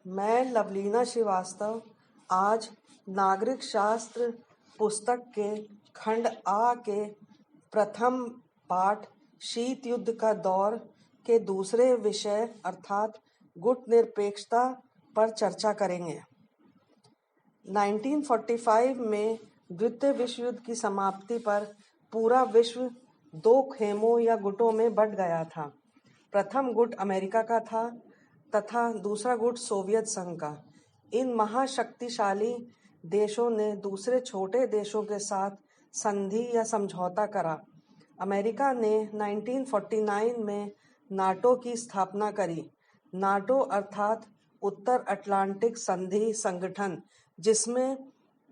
मैं लवलीना श्रीवास्तव आज नागरिक शास्त्र पुस्तक के खंड आ के प्रथम पाठ शीत युद्ध का दौर के दूसरे विषय अर्थात गुटनिरपेक्षता पर चर्चा करेंगे। 1945 में द्वितीय विश्व युद्ध की समाप्ति पर पूरा विश्व दो खेमों या गुटों में बंट गया था। प्रथम गुट अमेरिका का था तथा दूसरा गुट सोवियत संघ का। इन महाशक्तिशाली देशों ने दूसरे छोटे देशों के साथ संधि या समझौता करा। अमेरिका ने 1949 में नाटो की स्थापना करी। नाटो अर्थात उत्तर अटलांटिक संधि संगठन, जिसमें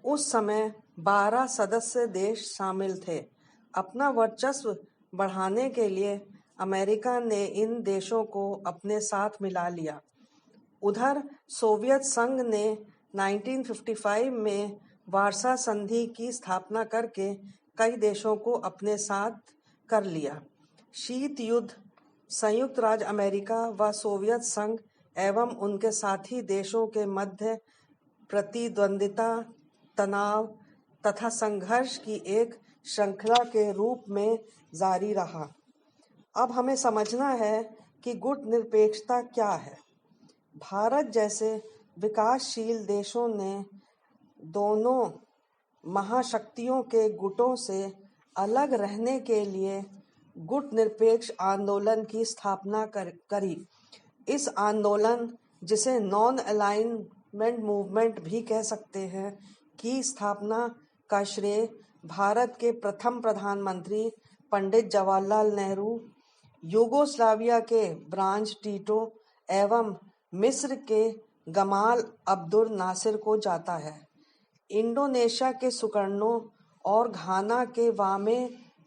उस समय 12 सदस्य देश शामिल थे। अपना वर्चस्व बढ़ाने के लिए अमेरिका ने इन देशों को अपने साथ मिला लिया। उधर सोवियत संघ ने 1955 में वार्सा संधि की स्थापना करके कई देशों को अपने साथ कर लिया। शीत युद्ध संयुक्त राज्य अमेरिका व सोवियत संघ एवं उनके साथी देशों के मध्य प्रतिद्वंदिता, तनाव तथा संघर्ष की एक श्रृंखला के रूप में जारी रहा। अब हमें समझना है कि गुटनिरपेक्षता क्या है। भारत जैसे विकासशील देशों ने दोनों महाशक्तियों के गुटों से अलग रहने के लिए गुटनिरपेक्ष आंदोलन की स्थापना करी। इस आंदोलन, जिसे नॉन अलाइनमेंट मूवमेंट भी कह सकते हैं, की स्थापना का श्रेय भारत के प्रथम प्रधानमंत्री पंडित जवाहरलाल नेहरू, यूगोस्लाविया के ब्रांज टीटो एवं मिस्र के गमाल अब्दुल नासिर को जाता है। इंडोनेशिया के सुकर्णो और घाना के वामे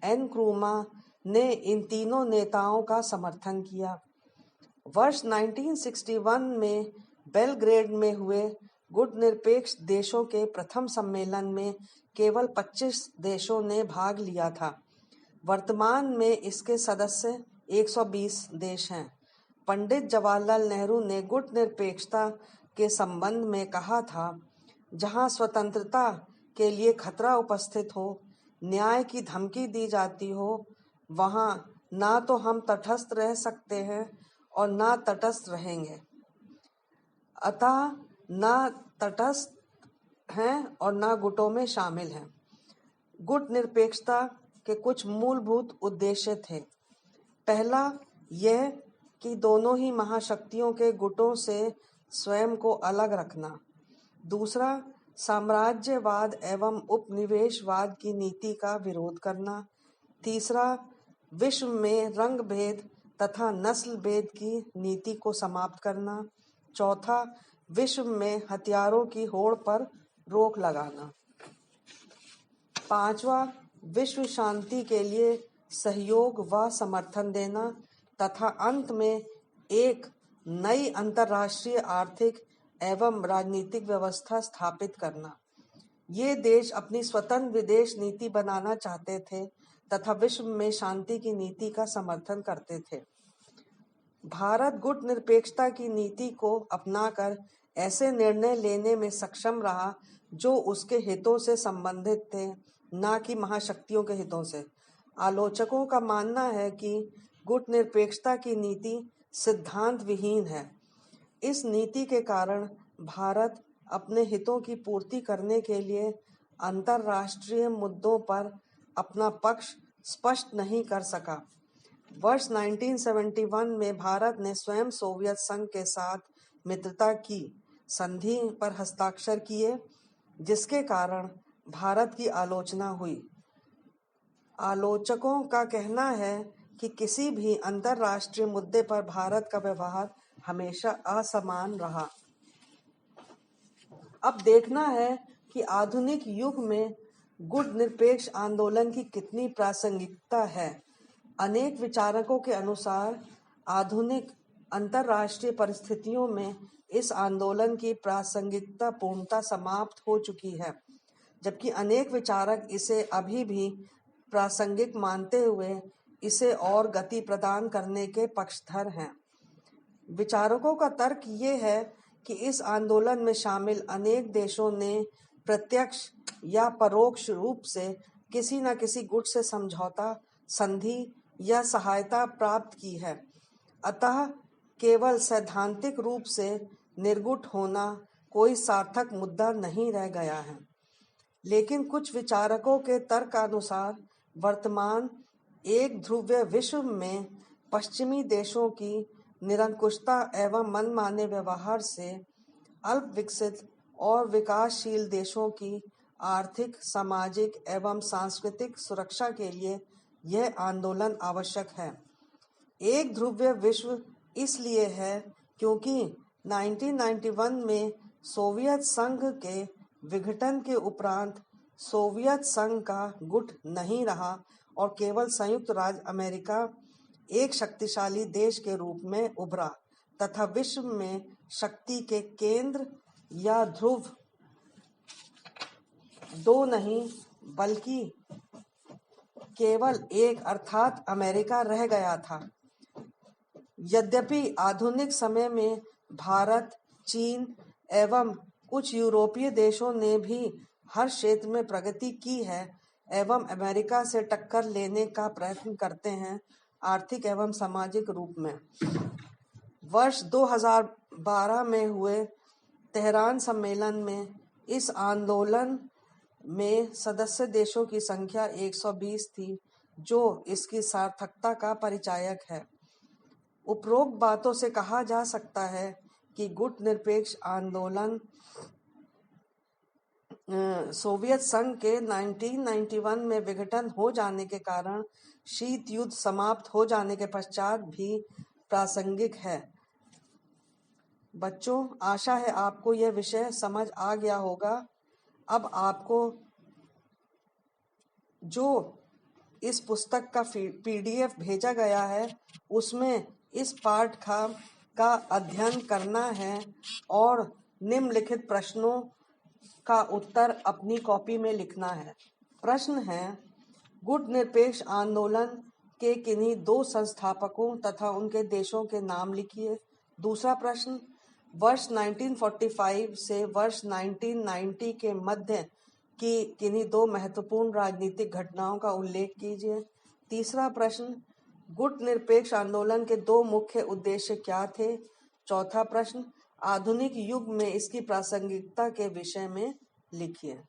एनक्रूमा ने इन तीनों नेताओं का समर्थन किया। वर्ष 1961 में बेलग्रेड में हुए गुटनिरपेक्ष देशों के प्रथम सम्मेलन में केवल 25 देशों ने भाग लिया था। वर्तमान में इसके सदस्य 120 देश हैं। पंडित जवाहरलाल नेहरू ने गुटनिरपेक्षता के संबंध में कहा था, जहां स्वतंत्रता के लिए खतरा उपस्थित हो, न्याय की धमकी दी जाती हो, वहां ना तो हम तटस्थ रह सकते हैं और ना तटस्थ रहेंगे। अतः ना तटस्थ हैं और ना गुटों में शामिल हैं। गुटनिरपेक्षता के कुछ मूलभूत उद्देश्य थे। पहला यह कि दोनों ही महाशक्तियों के गुटों से स्वयं को अलग रखना। दूसरा, साम्राज्यवाद एवं उपनिवेशवाद की नीति का विरोध करना। तीसरा, विश्व में रंग भेद तथा नस्ल भेद की नीति को समाप्त करना। चौथा, विश्व में हथियारों की होड़ पर रोक लगाना। पांचवा, विश्व शांति के लिए सहयोग व समर्थन देना तथा अंत में एक नई अंतर्राष्ट्रीय आर्थिक एवं राजनीतिक व्यवस्था स्थापित करना। ये देश अपनी स्वतंत्र विदेश नीति बनाना चाहते थे तथा विश्व में शांति की नीति का समर्थन करते थे। भारत गुटनिरपेक्षता की नीति को अपनाकर ऐसे निर्णय लेने में सक्षम रहा जो उसके हितों से संबंधित थे, न कि महाशक्तियों के हितों से। आलोचकों का मानना है कि गुटनिरपेक्षता की नीति सिद्धांत विहीन है। इस नीति के कारण भारत अपने हितों की पूर्ति करने के लिए अंतर्राष्ट्रीय मुद्दों पर अपना पक्ष स्पष्ट नहीं कर सका। वर्ष 1971 में भारत ने स्वयं सोवियत संघ के साथ मित्रता की संधि पर हस्ताक्षर किए, जिसके कारण भारत की आलोचना हुई। आलोचकों का कहना है कि किसी भी अंतर्राष्ट्रीय मुद्दे पर भारत का व्यवहार हमेशा असमान रहा। अब देखना है कि आधुनिक युग में गुटनिरपेक्ष आंदोलन की कितनी प्रासंगिकता है। अनेक विचारकों के अनुसार आधुनिक अंतर्राष्ट्रीय परिस्थितियों में इस आंदोलन की प्रासंगिकता पूर्णतः समाप्त हो चुकी है, जबकि अनेक विचारक इसे अभी भी प्रासंगिक मानते हुए इसे और गति प्रदान करने के पक्षधर हैं। विचारकों का तर्क ये है कि इस आंदोलन में शामिल अनेक देशों ने प्रत्यक्ष या परोक्ष रूप से किसी न किसी गुट से समझौता, संधि या सहायता प्राप्त की है। अतः केवल सैद्धांतिक रूप से निर्गुट होना कोई सार्थक मुद्दा नहीं रह गया है। लेकिन कुछ विचारकों के तर्कानुसार वर्तमान एक ध्रुवीय विश्व में पश्चिमी देशों की निरंकुशता एवं मनमाने व्यवहार से अल्प विकसित और विकासशील देशों की आर्थिक, सामाजिक एवं सांस्कृतिक सुरक्षा के लिए यह आंदोलन आवश्यक है। एक ध्रुवीय विश्व इसलिए है क्योंकि 1991 में सोवियत संघ के विघटन के उपरांत सोवियत संघ का गुट नहीं रहा और केवल संयुक्त राज्य अमेरिका एक शक्तिशाली देश के रूप में उभरा तथा विश्व में शक्ति के केंद्र या ध्रुव दो नहीं बल्कि केवल एक अर्थात अमेरिका रह गया था। यद्यपि आधुनिक समय में भारत, चीन एवं कुछ यूरोपीय देशों ने भी हर क्षेत्र में प्रगति की है एवं अमेरिका से टक्कर लेने का प्रयत्न करते हैं आर्थिक एवं सामाजिक रूप में। वर्ष 2012 में हुए तेहरान सम्मेलन में इस आंदोलन में सदस्य देशों की संख्या 120 थी, जो इसकी सार्थकता का परिचायक है। उपरोक्त बातों से कहा जा सकता है कि गुट निरपेक्ष आंदोलन सोवियत संघ के 1991 में विघटन हो जाने के कारण शीत युद्ध समाप्त हो जाने के पश्चात भी प्रासंगिक है। बच्चों, आशा है आपको यह विषय समझ आ गया होगा। अब आपको जो इस पुस्तक का PDF भेजा गया है उसमें इस पाठ का अध्ययन करना है और निम्नलिखित प्रश्नों का उत्तर अपनी कॉपी में लिखना है। प्रश्न है, गुट निरपेक्ष आंदोलन के किन्हीं दो संस्थापकों तथा उनके देशों के नाम लिखिए। दूसरा प्रश्न, वर्ष 1945 से वर्ष 1990 के मध्य की किन्हीं दो महत्वपूर्ण राजनीतिक घटनाओं का उल्लेख कीजिए। तीसरा प्रश्न, गुट निरपेक्ष आंदोलन के दो मुख्य उद्देश्य क्या थे। चौथा प्रश्न, आधुनिक युग में इसकी प्रासंगिकता के विषय में लिखिए।